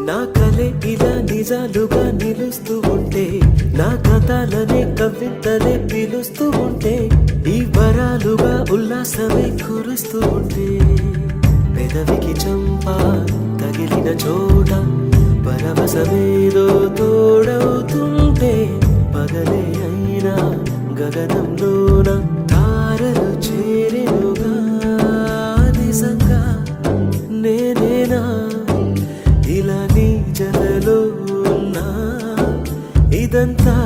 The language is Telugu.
నా కలే ఇలా నిజాలుగా నిలుస్తూ ఉంటే, నా కథలనే కవితలే పిలుస్తూ ఉంటే, ఈ వరాలుగా ఉల్లాసమే కురుస్తూ ఉంటే, పెదవికి చంప తగిలిన చోట పరవశమేదో తోడవుతుంటే, పగలే అయినా గగనంలోన తారలు చేరెనుగా. నిజంగా నేనేనా ఇలా నీ జతలో ఉన్నా, ఇదంతా